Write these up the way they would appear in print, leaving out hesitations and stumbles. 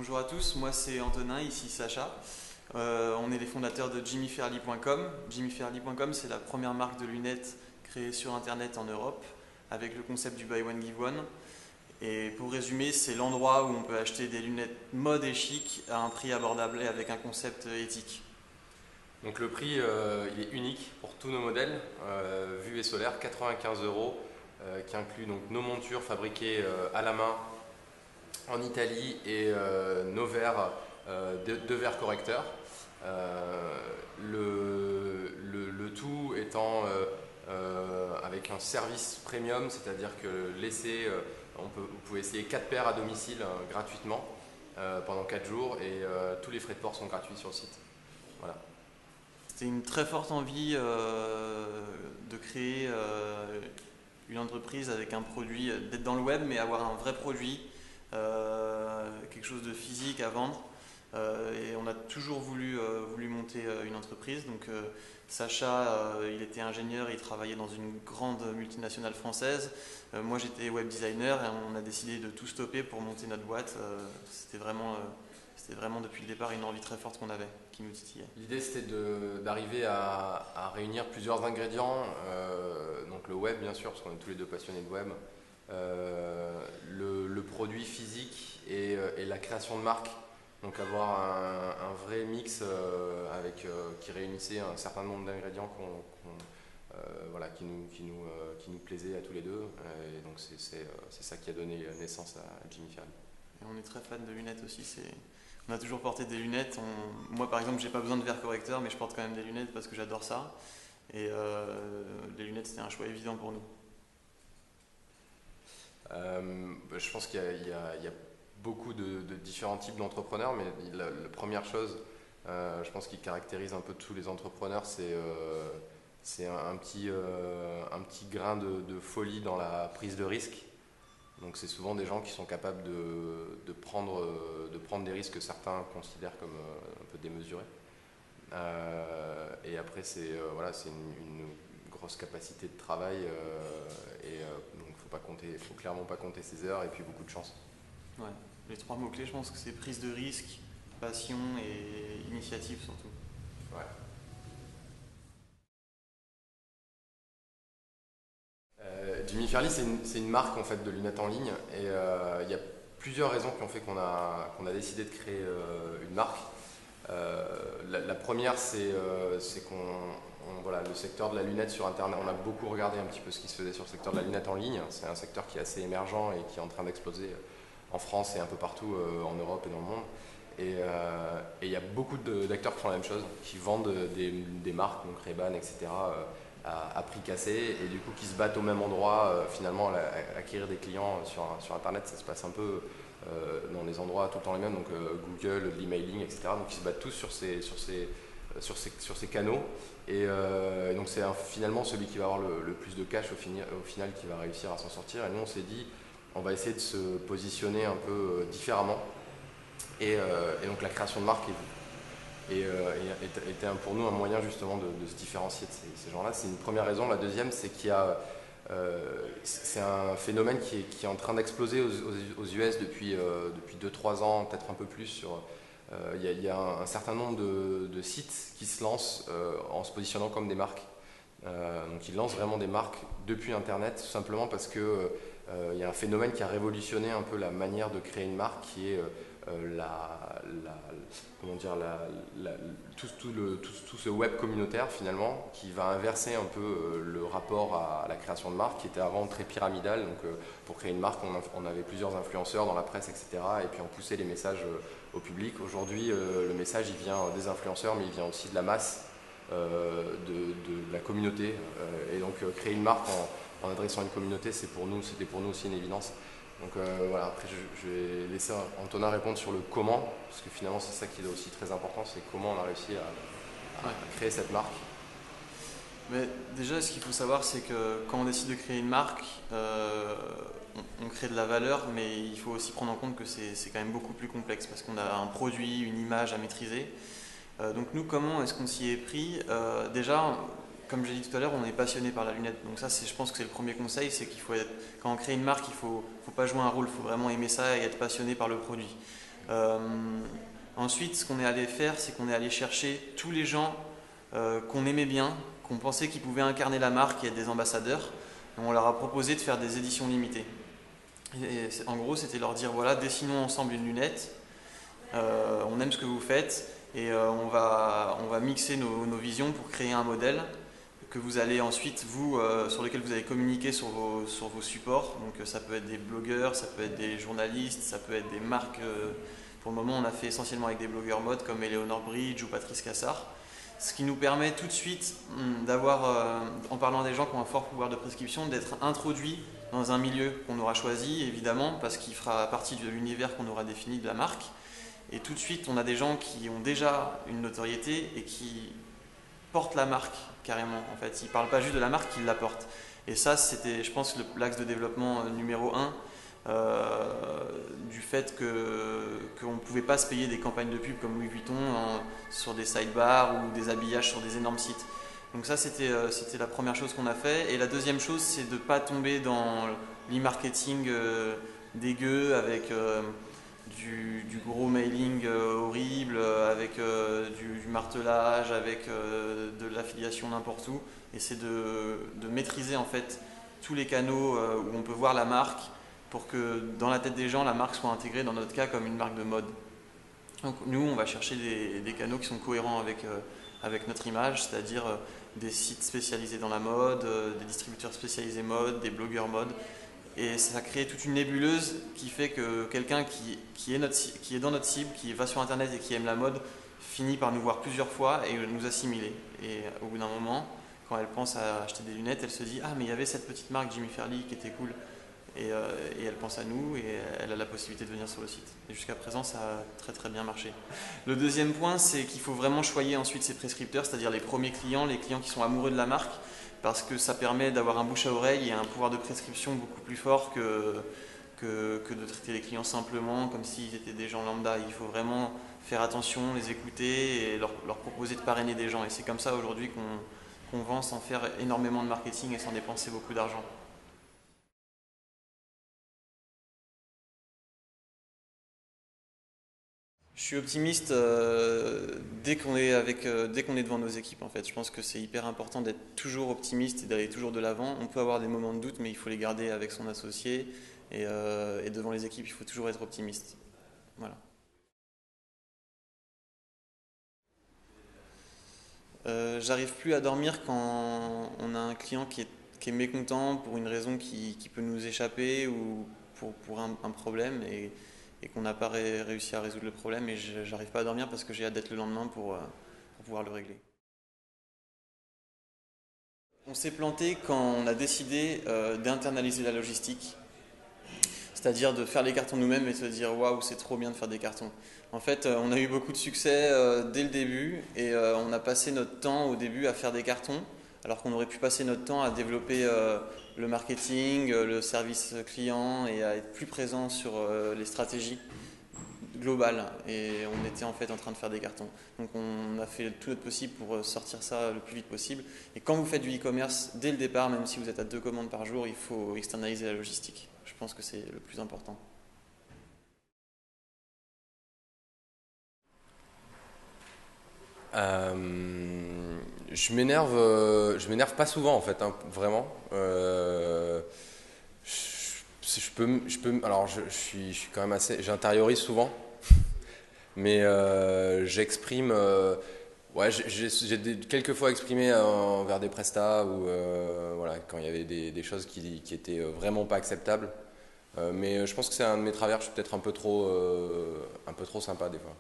Bonjour à tous, moi c'est Antonin, ici Sacha. On est les fondateurs de jimmyfairly.com. Jimmyfairly.com, c'est la première marque de lunettes créée sur internet en Europe avec le concept du buy one give one. Et pour résumer, c'est l'endroit où on peut acheter des lunettes mode et chic à un prix abordable et avec un concept éthique. Donc le prix il est unique pour tous nos modèles, vue et solaire, 95 €, qui inclut donc nos montures fabriquées à la main en Italie et nos verres, deux verres correcteurs. Le tout étant avec un service premium, c'est-à-dire que l'essai, vous pouvez essayer 4 paires à domicile gratuitement pendant 4 jours et tous les frais de port sont gratuits sur le site. Voilà. C'était une très forte envie de créer une entreprise avec un produit, d'être dans le web mais avoir un vrai produit, quelque chose de physique à vendre. Et on a toujours voulu monter une entreprise. Donc Sacha, il était ingénieur, il travaillait dans une grande multinationale française. Moi j'étais web designer et on a décidé de tout stopper pour monter notre boîte. C'était vraiment depuis le départ une envie très forte qu'on avait, qui nous titillait. L'idée c'était d'arriver à réunir plusieurs ingrédients, donc le web bien sûr, parce qu'on est tous les deux passionnés de web, le produit physique et la création de marque. Donc avoir un vrai mix qui réunissait un certain nombre d'ingrédients voilà, qui nous plaisait à tous les deux. Et donc c'est ça qui a donné naissance à Jimmy Fairly. Et on est très fan de lunettes aussi. On a toujours porté des lunettes. Moi par exemple, j'ai pas besoin de verre correcteur, mais je porte quand même des lunettes parce que j'adore ça. Et les lunettes, c'était un choix évident pour nous. Je pense qu'il y a beaucoup de différents types d'entrepreneurs, mais la première chose, je pense qui caractérise un peu tous les entrepreneurs, c'est un petit grain de folie dans la prise de risque. Donc c'est souvent des gens qui sont capables de prendre des risques que certains considèrent comme un peu démesurés. Et après c'est une grosse capacité de travail donc faut clairement pas compter ses heures et puis beaucoup de chance. Ouais. Les 3 mots-clés, je pense que c'est prise de risque, passion et initiative surtout. Ouais. Jimmy Fairly, c'est une marque en fait de lunettes en ligne et il y a plusieurs raisons qui ont fait qu'on a décidé de créer une marque. La première, c'est le secteur de la lunette sur Internet. On a beaucoup regardé un petit peu ce qui se faisait sur le secteur de la lunette en ligne. C'est un secteur qui est assez émergent et qui est en train d'exploser en France et un peu partout en Europe et dans le monde. Et il y a beaucoup d'acteurs qui font la même chose, qui vendent des marques, donc Ray-Ban, etc., à prix cassé, et du coup qui se battent au même endroit, finalement à acquérir des clients sur Internet. Ça se passe un peu dans des endroits tout le temps les mêmes, donc Google, l'emailing, etc. Donc ils se battent tous sur ces canaux. Et donc c'est finalement celui qui va avoir le plus de cash au final qui va réussir à s'en sortir. Et nous on s'est dit, on va essayer de se positionner un peu différemment. Et donc la création de marque était pour nous un moyen justement de se différencier de ces gens-là. C'est une première raison. La deuxième, c'est c'est un phénomène qui est en train d'exploser aux US depuis 2-3 ans, peut-être un peu plus. Il y a un certain nombre de sites qui se lancent en se positionnant comme des marques. Donc ils lancent vraiment des marques depuis Internet, tout simplement parce que il y a un phénomène qui a révolutionné un peu la manière de créer une marque, qui est tout ce web communautaire finalement, qui va inverser un peu le rapport à la création de marque, qui était avant très pyramidal. Donc pour créer une marque, on avait plusieurs influenceurs dans la presse, etc. Et puis on poussait les messages au public. Aujourd'hui, le message il vient des influenceurs, mais il vient aussi de la masse, de la communauté. Et donc créer une marque en adressant une communauté, c'était pour nous aussi une évidence. Donc voilà, après je vais laisser Antonin répondre sur le comment, parce que finalement c'est ça qui est aussi très important, c'est comment on a réussi à créer cette marque. Mais déjà, ce qu'il faut savoir, c'est que quand on décide de créer une marque, on crée de la valeur, mais il faut aussi prendre en compte que c'est quand même beaucoup plus complexe, parce qu'on a un produit, une image à maîtriser. Donc nous, comment est-ce qu'on s'y est pris? Déjà, comme j'ai dit tout à l'heure, on est passionné par la lunette. Donc ça, je pense que c'est le premier conseil, c'est qu'il faut quand on crée une marque, il faut pas jouer un rôle, il faut vraiment aimer ça et être passionné par le produit. Euh, Ensuite, ce qu'on est allé faire, c'est qu'on est allé chercher tous les gens qu'on aimait bien, qu'on pensait qu'ils pouvaient incarner la marque et être des ambassadeurs. Et on leur a proposé de faire des éditions limitées. Et en gros, c'était leur dire voilà, dessinons ensemble une lunette, on aime ce que vous faites et on va mixer nos visions pour créer un modèle que vous allez ensuite, sur lequel vous allez communiquer sur vos supports. Donc ça peut être des blogueurs, ça peut être des journalistes, ça peut être des marques. Pour le moment, on a fait essentiellement avec des blogueurs mode comme Eleanor Bridge ou Patrice Cassard. Ce qui nous permet tout de suite d'avoir, en parlant des gens qui ont un fort pouvoir de prescription, d'être introduits dans un milieu qu'on aura choisi, évidemment, parce qu'il fera partie de l'univers qu'on aura défini de la marque. Et tout de suite, on a des gens qui ont déjà une notoriété et qui portent la marque carrément. En fait, ils ne parlent pas juste de la marque, ils la portent. Et ça, c'était, je pense, l'axe de développement numéro un, du fait qu'on ne pouvait pas se payer des campagnes de pub comme Louis Vuitton sur des sidebars ou des habillages sur des énormes sites. Donc ça, c'était la première chose qu'on a fait. Et la deuxième chose, c'est de ne pas tomber dans l'e-marketing dégueu avec du gros mailing horrible, avec du martelage, avec de l'affiliation n'importe où. Et c'est de maîtriser en fait tous les canaux où on peut voir la marque pour que dans la tête des gens, la marque soit intégrée, dans notre cas, comme une marque de mode. Donc nous, on va chercher des canaux qui sont cohérents avec notre image, c'est-à-dire des sites spécialisés dans la mode, des distributeurs spécialisés mode, des blogueurs mode. Et ça crée toute une nébuleuse qui fait que quelqu'un qui est dans notre cible, qui va sur Internet et qui aime la mode, finit par nous voir plusieurs fois et nous assimiler. Et au bout d'un moment, quand elle pense à acheter des lunettes, elle se dit « Ah, mais il y avait cette petite marque Jimmy Fairley qui était cool ». Et elle pense à nous et elle a la possibilité de venir sur le site. Et jusqu'à présent, ça a très très bien marché. Le deuxième point, c'est qu'il faut vraiment choyer ensuite ses prescripteurs, c'est-à-dire les premiers clients, les clients qui sont amoureux de la marque, parce que ça permet d'avoir un bouche à oreille et un pouvoir de prescription beaucoup plus fort que de traiter les clients simplement comme s'ils étaient des gens lambda. Il faut vraiment faire attention, les écouter et leur proposer de parrainer des gens. Et c'est comme ça aujourd'hui qu'on vend sans faire énormément de marketing et sans dépenser beaucoup d'argent. Je suis optimiste dès qu'on est devant nos équipes en fait. Je pense que c'est hyper important d'être toujours optimiste et d'aller toujours de l'avant. On peut avoir des moments de doute, mais il faut les garder avec son associé et devant les équipes, il faut toujours être optimiste. Voilà. J'arrive plus à dormir quand on a un client qui est mécontent pour une raison qui peut nous échapper ou pour un problème et qu'on n'a pas réussi à résoudre le problème et j'arrive pas à dormir parce que j'ai hâte d'être le lendemain pour pouvoir le régler. On s'est planté quand on a décidé d'internaliser la logistique, c'est-à-dire de faire les cartons nous-mêmes et de se dire waouh, c'est trop bien de faire des cartons. En fait, on a eu beaucoup de succès dès le début et on a passé notre temps au début à faire des cartons, alors qu'on aurait pu passer notre temps à développer le marketing, le service client et à être plus présent sur les stratégies globales. Et on était en fait en train de faire des cartons. Donc on a fait tout notre possible pour sortir ça le plus vite possible. Et quand vous faites du e-commerce, dès le départ, même si vous êtes à 2 commandes par jour, il faut externaliser la logistique. Je pense que c'est le plus important. Je m'énerve pas souvent en fait, hein, vraiment. Alors je suis quand même assez, j'intériorise souvent, mais j'exprime. Ouais, quelques fois exprimé envers des prestats ou voilà, quand il y avait des choses qui étaient vraiment pas acceptables. Mais je pense que c'est un de mes travers. Je suis peut-être un peu trop sympa des fois.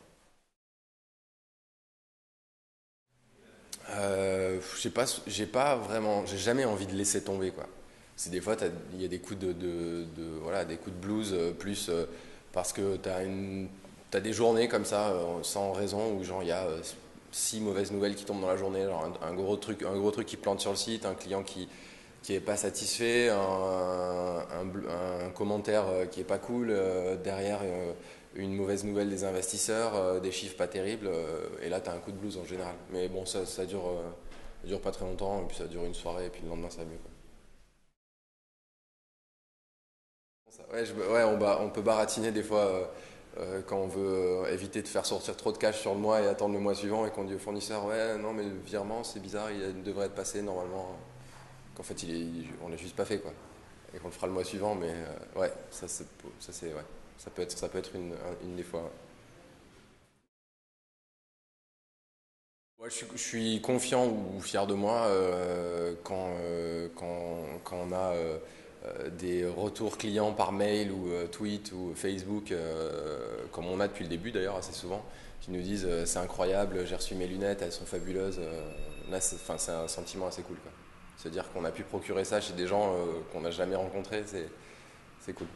Je sais pas, j'ai jamais envie de laisser tomber quoi. C'est des fois, il y a des coups voilà, des coups de blues plus parce que t'as des journées comme ça sans raison où genre il y a 6 mauvaises nouvelles qui tombent dans la journée, genre un gros truc qui plante sur le site, un client qui est pas satisfait, un commentaire qui est pas cool, derrière une mauvaise nouvelle des investisseurs, des chiffres pas terribles, et là tu as un coup de blues en général. Mais bon, ça dure pas très longtemps, et puis ça dure une soirée, et puis le lendemain ça va mieux, quoi. Ouais, on peut baratiner des fois quand on veut éviter de faire sortir trop de cash sur le mois et attendre le mois suivant et qu'on dit au fournisseur ouais non mais le virement c'est bizarre, il devrait être passé normalement, qu'en fait on l'a juste pas fait quoi. Et qu'on le fera le mois suivant, mais ouais, ouais, ça peut être une des fois. Ouais. Ouais, je suis confiant ou fier de moi quand on a des retours clients par mail ou tweet ou Facebook, comme on a depuis le début d'ailleurs assez souvent, qui nous disent c'est incroyable, j'ai reçu mes lunettes, elles sont fabuleuses. Là, c'est un sentiment assez cool, quoi. Se dire qu'on a pu procurer ça chez des gens qu'on n'a jamais rencontrés, c'est cool.